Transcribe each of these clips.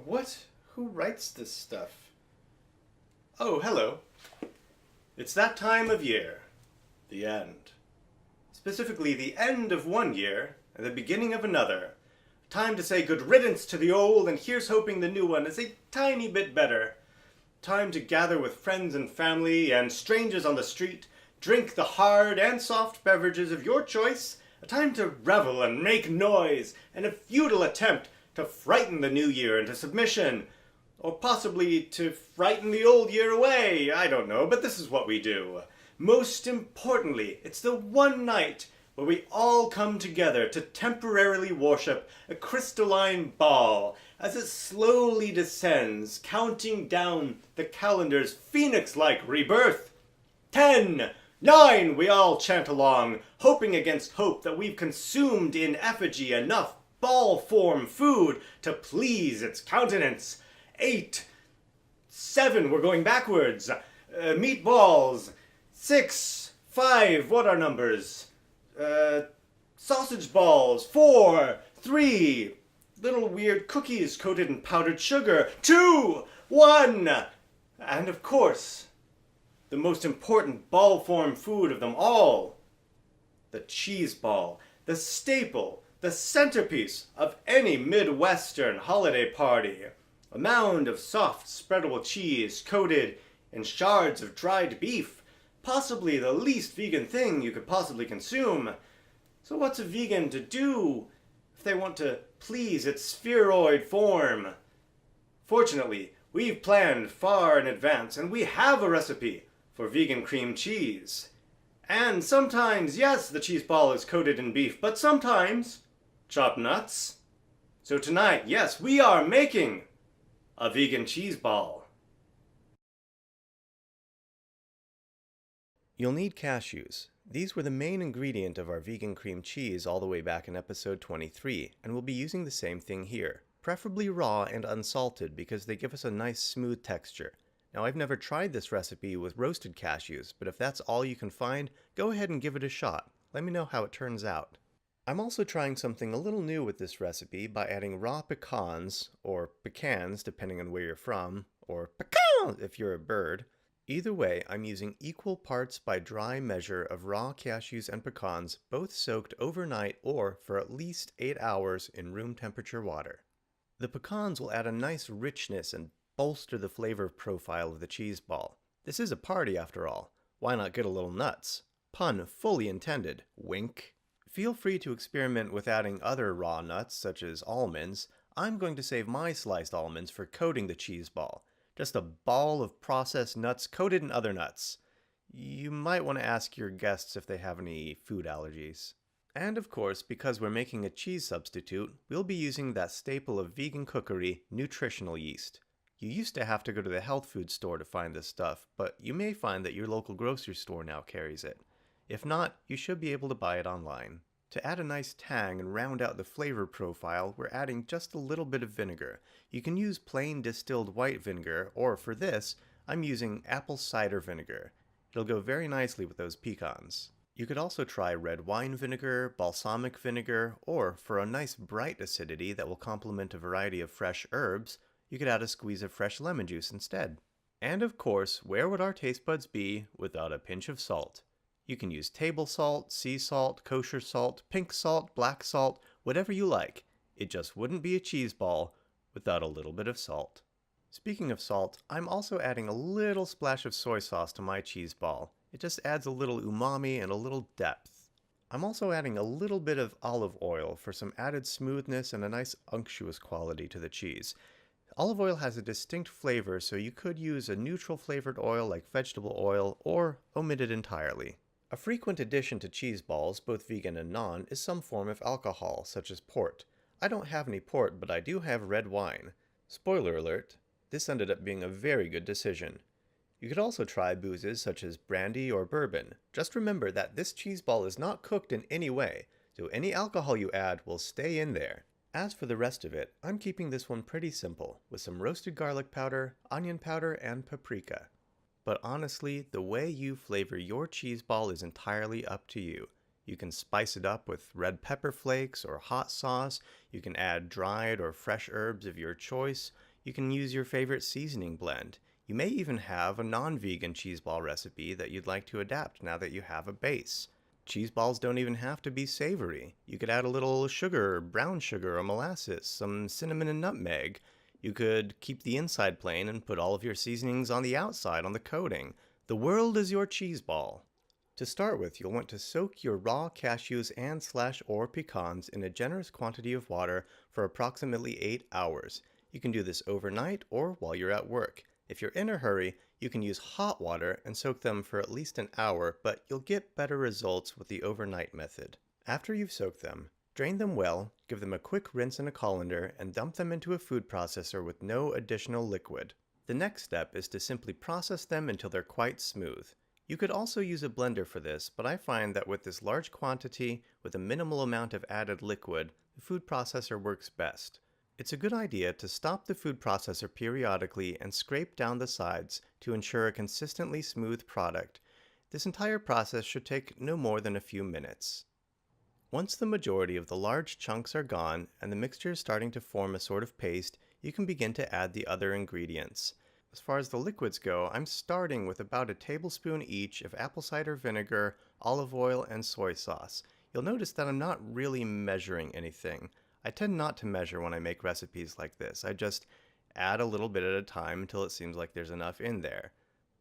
What? Who writes this stuff? Oh, hello. It's that time of year. The end. Specifically, the end of one year and the beginning of another. Time to say good riddance to the old, and here's hoping the new one is a tiny bit better. Time to gather with friends and family and strangers on the street, drink the hard and soft beverages of your choice, a time to revel and make noise, and a futile attempt to frighten the new year into submission, or possibly to frighten the old year away. I don't know, but this is what we do. Most importantly, it's the one night where we all come together to temporarily worship a crystalline ball as it slowly descends, counting down the calendar's phoenix-like rebirth. 10, 9, we all chant along, hoping against hope that we've consumed in effigy enough ball-form food to please its countenance. 8, 7, we're going backwards. Meatballs. 6, 5, what are numbers? Sausage balls. 4, 3, little weird cookies coated in powdered sugar. 2, 1, and of course, the most important ball-form food of them all, the cheese ball, the staple, the centerpiece of any Midwestern holiday party. A mound of soft, spreadable cheese coated in shards of dried beef, possibly the least vegan thing you could possibly consume. So what's a vegan to do if they want to please its spheroid form? Fortunately, we've planned far in advance, and we have a recipe for vegan cream cheese. And sometimes, yes, the cheese ball is coated in beef, but sometimes chopped nuts. So tonight, yes, we are making a vegan cheese ball. You'll need cashews. These were the main ingredient of our vegan cream cheese all the way back in episode 23, and we'll be using the same thing here. Preferably raw and unsalted because they give us a nice smooth texture. Now, I've never tried this recipe with roasted cashews, but if that's all you can find, go ahead and give it a shot. Let me know how it turns out. I'm also trying something a little new with this recipe by adding raw pecans, or pecans depending on where you're from, or pecan if you're a bird. Either way, I'm using equal parts by dry measure of raw cashews and pecans, both soaked overnight or for at least 8 hours in room temperature water. The pecans will add a nice richness and bolster the flavor profile of the cheese ball. This is a party after all. Why not get a little nuts? Pun fully intended. Wink. Feel free to experiment with adding other raw nuts such as almonds. I'm going to save my sliced almonds for coating the cheese ball. Just a ball of processed nuts coated in other nuts. You might want to ask your guests if they have any food allergies. And of course, because we're making a cheese substitute, we'll be using that staple of vegan cookery, nutritional yeast. You used to have to go to the health food store to find this stuff, but you may find that your local grocery store now carries it. If not, you should be able to buy it online. To add a nice tang and round out the flavor profile, we're adding just a little bit of vinegar. You can use plain distilled white vinegar, or for this, I'm using apple cider vinegar. It'll go very nicely with those pecans. You could also try red wine vinegar, balsamic vinegar, or for a nice bright acidity that will complement a variety of fresh herbs, you could add a squeeze of fresh lemon juice instead. And of course, where would our taste buds be without a pinch of salt? You can use table salt, sea salt, kosher salt, pink salt, black salt, whatever you like. It just wouldn't be a cheese ball without a little bit of salt. Speaking of salt, I'm also adding a little splash of soy sauce to my cheese ball. It just adds a little umami and a little depth. I'm also adding a little bit of olive oil for some added smoothness and a nice unctuous quality to the cheese. Olive oil has a distinct flavor, so you could use a neutral flavored oil like vegetable oil or omit it entirely. A frequent addition to cheese balls, both vegan and non, is some form of alcohol, such as port. I don't have any port, but I do have red wine. Spoiler alert, this ended up being a very good decision. You could also try boozes such as brandy or bourbon. Just remember that this cheese ball is not cooked in any way, so any alcohol you add will stay in there. As for the rest of it, I'm keeping this one pretty simple, with some roasted garlic powder, onion powder, and paprika. But honestly, the way you flavor your cheese ball is entirely up to you. You can spice it up with red pepper flakes or hot sauce. You can add dried or fresh herbs of your choice. You can use your favorite seasoning blend. You may even have a non-vegan cheese ball recipe that you'd like to adapt now that you have a base. Cheese balls don't even have to be savory. You could add a little sugar, brown sugar, or molasses, some cinnamon and nutmeg. You could keep the inside plain and put all of your seasonings on the outside on the coating. The world is your cheese ball. To start with, you'll want to soak your raw cashews and/or pecans in a generous quantity of water for approximately 8 hours. You can do this overnight or while you're at work. If you're in a hurry, you can use hot water and soak them for at least an hour, but you'll get better results with the overnight method. After you've soaked them, drain them well, give them a quick rinse in a colander, and dump them into a food processor with no additional liquid. The next step is to simply process them until they're quite smooth. You could also use a blender for this, but I find that with this large quantity, with a minimal amount of added liquid, the food processor works best. It's a good idea to stop the food processor periodically and scrape down the sides to ensure a consistently smooth product. This entire process should take no more than a few minutes. Once the majority of the large chunks are gone and the mixture is starting to form a sort of paste, you can begin to add the other ingredients. As far as the liquids go, I'm starting with about a tablespoon each of apple cider vinegar, olive oil, and soy sauce. You'll notice that I'm not really measuring anything. I tend not to measure when I make recipes like this. I just add a little bit at a time until it seems like there's enough in there.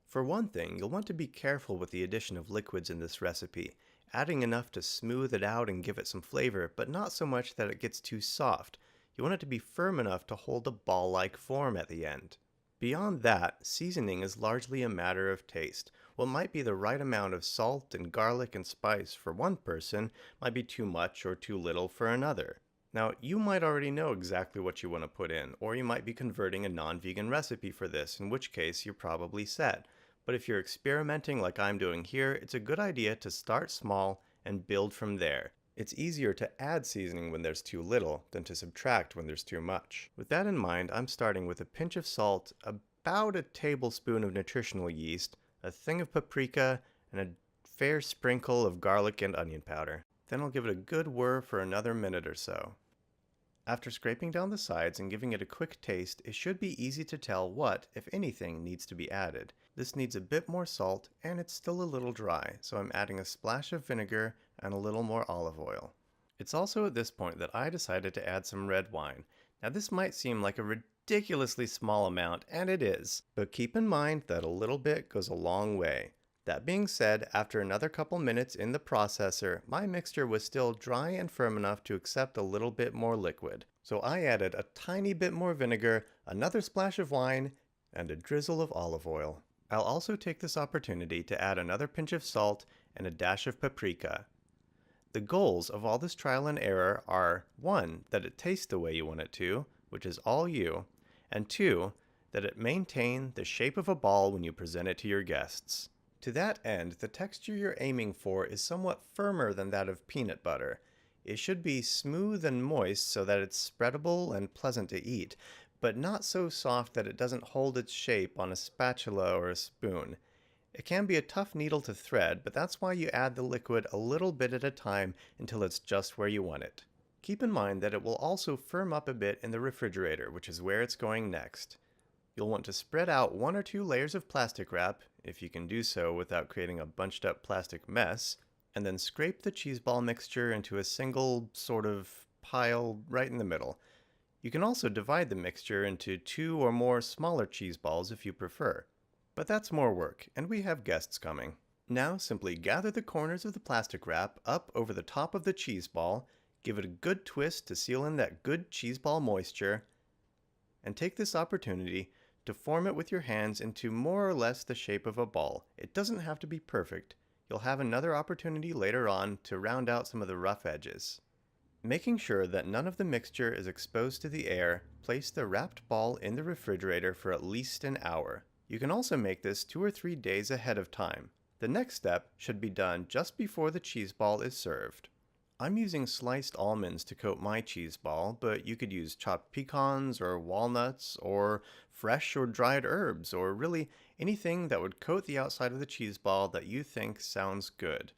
For one thing, you'll want to be careful with the addition of liquids in this recipe, adding enough to smooth it out and give it some flavor, but not so much that it gets too soft. You want it to be firm enough to hold a ball-like form at the end. Beyond that, seasoning is largely a matter of taste. What might be the right amount of salt and garlic and spice for one person might be too much or too little for another. Now, you might already know exactly what you want to put in, or you might be converting a non-vegan recipe for this, in which case you're probably set. But if you're experimenting like I'm doing here, it's a good idea to start small and build from there. It's easier to add seasoning when there's too little than to subtract when there's too much. With that in mind, I'm starting with a pinch of salt, about a tablespoon of nutritional yeast, a thing of paprika, and a fair sprinkle of garlic and onion powder. Then I'll give it a good whir for another minute or so. After scraping down the sides and giving it a quick taste, it should be easy to tell what, if anything, needs to be added. This needs a bit more salt, and it's still a little dry, so I'm adding a splash of vinegar and a little more olive oil. It's also at this point that I decided to add some red wine. Now this might seem like a ridiculously small amount, and it is, but keep in mind that a little bit goes a long way. That being said, after another couple minutes in the processor, my mixture was still dry and firm enough to accept a little bit more liquid. So I added a tiny bit more vinegar, another splash of wine, and a drizzle of olive oil. I'll also take this opportunity to add another pinch of salt and a dash of paprika. The goals of all this trial and error are 1. That it tastes the way you want it to, which is all you, and 2. That it maintain the shape of a ball when you present it to your guests. To that end, the texture you're aiming for is somewhat firmer than that of peanut butter. It should be smooth and moist so that it's spreadable and pleasant to eat, but not so soft that it doesn't hold its shape on a spatula or a spoon. It can be a tough needle to thread, but that's why you add the liquid a little bit at a time until it's just where you want it. Keep in mind that it will also firm up a bit in the refrigerator, which is where it's going next. You'll want to spread out 1 or 2 layers of plastic wrap, if you can do so without creating a bunched up plastic mess, and then scrape the cheese ball mixture into a single sort of pile right in the middle. You can also divide the mixture into 2 or more smaller cheese balls if you prefer. But that's more work, and we have guests coming. Now simply gather the corners of the plastic wrap up over the top of the cheese ball, give it a good twist to seal in that good cheese ball moisture, and take this opportunity to form it with your hands into more or less the shape of a ball. It doesn't have to be perfect. You'll have another opportunity later on to round out some of the rough edges. Making sure that none of the mixture is exposed to the air, place the wrapped ball in the refrigerator for at least an hour. You can also make this 2 or 3 days ahead of time. The next step should be done just before the cheese ball is served. I'm using sliced almonds to coat my cheese ball, but you could use chopped pecans or walnuts or fresh or dried herbs, or really anything that would coat the outside of the cheese ball that you think sounds good.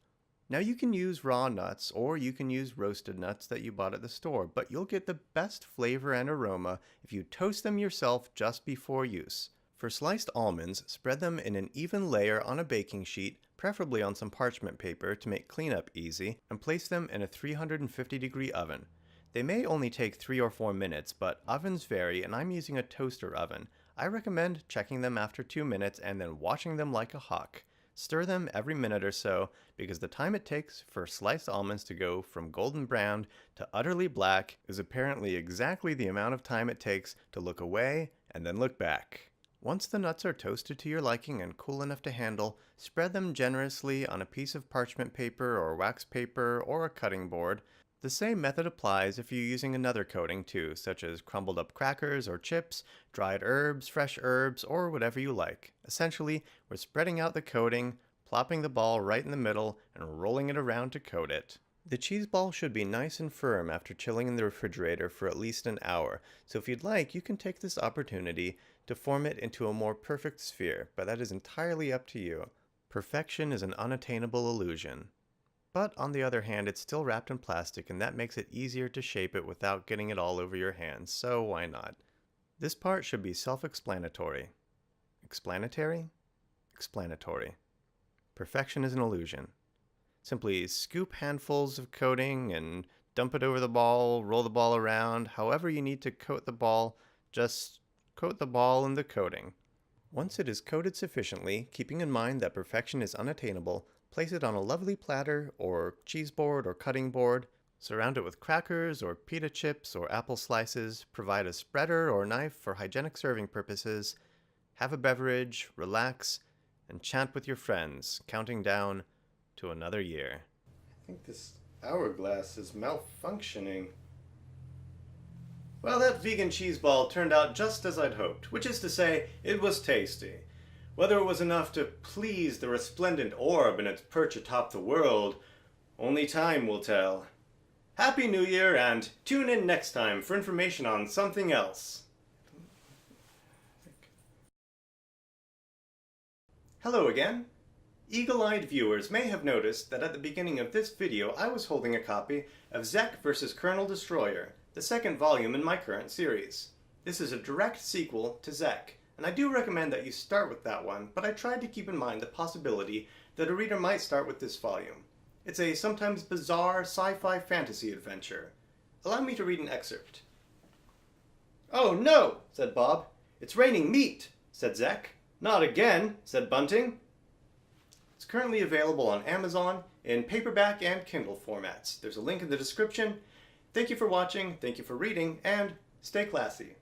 Now you can use raw nuts or you can use roasted nuts that you bought at the store, but you'll get the best flavor and aroma if you toast them yourself just before use. For sliced almonds, spread them in an even layer on a baking sheet, preferably on some parchment paper to make cleanup easy, and place them in a 350-degree oven. They may only take 3 or 4 minutes, but ovens vary and I'm using a toaster oven. I recommend checking them after 2 minutes and then washing them like a hawk. Stir them every minute or so because the time it takes for sliced almonds to go from golden brown to utterly black is apparently exactly the amount of time it takes to look away and then look back. Once the nuts are toasted to your liking and cool enough to handle, spread them generously on a piece of parchment paper or wax paper or a cutting board. The same method applies if you're using another coating too, such as crumbled up crackers or chips, dried herbs, fresh herbs, or whatever you like. Essentially, we're spreading out the coating, plopping the ball right in the middle, and rolling it around to coat it. The cheese ball should be nice and firm after chilling in the refrigerator for at least an hour, so if you'd like, you can take this opportunity to form it into a more perfect sphere, but that is entirely up to you. Perfection is an unattainable illusion. But on the other hand, it's still wrapped in plastic and that makes it easier to shape it without getting it all over your hands, so why not? This part should be self-explanatory. Explanatory? Explanatory. Perfection is an illusion. Simply scoop handfuls of coating and dump it over the ball, roll the ball around, however you need to coat the ball, just coat the ball in the coating. Once it is coated sufficiently, keeping in mind that perfection is unattainable, place it on a lovely platter or cheese board or cutting board, surround it with crackers or pita chips or apple slices, provide a spreader or knife for hygienic serving purposes, have a beverage, relax, and chant with your friends, counting down to another year. I think this hourglass is malfunctioning. Well, that vegan cheese ball turned out just as I'd hoped, which is to say, it was tasty. Whether it was enough to please the resplendent orb in its perch atop the world, only time will tell. Happy New Year, and tune in next time for information on something else. Hello again. Eagle-eyed viewers may have noticed that at the beginning of this video I was holding a copy of Zek vs. Colonel Destroyer, the second volume in my current series. This is a direct sequel to Zek, and I do recommend that you start with that one, but I tried to keep in mind the possibility that a reader might start with this volume. It's a sometimes bizarre sci-fi fantasy adventure. Allow me to read an excerpt. "Oh no," said Bob. "It's raining meat," said Zek. "Not again," said Bunting. It's currently available on Amazon in paperback and Kindle formats. There's a link in the description. Thank you for watching, thank you for reading, and stay classy.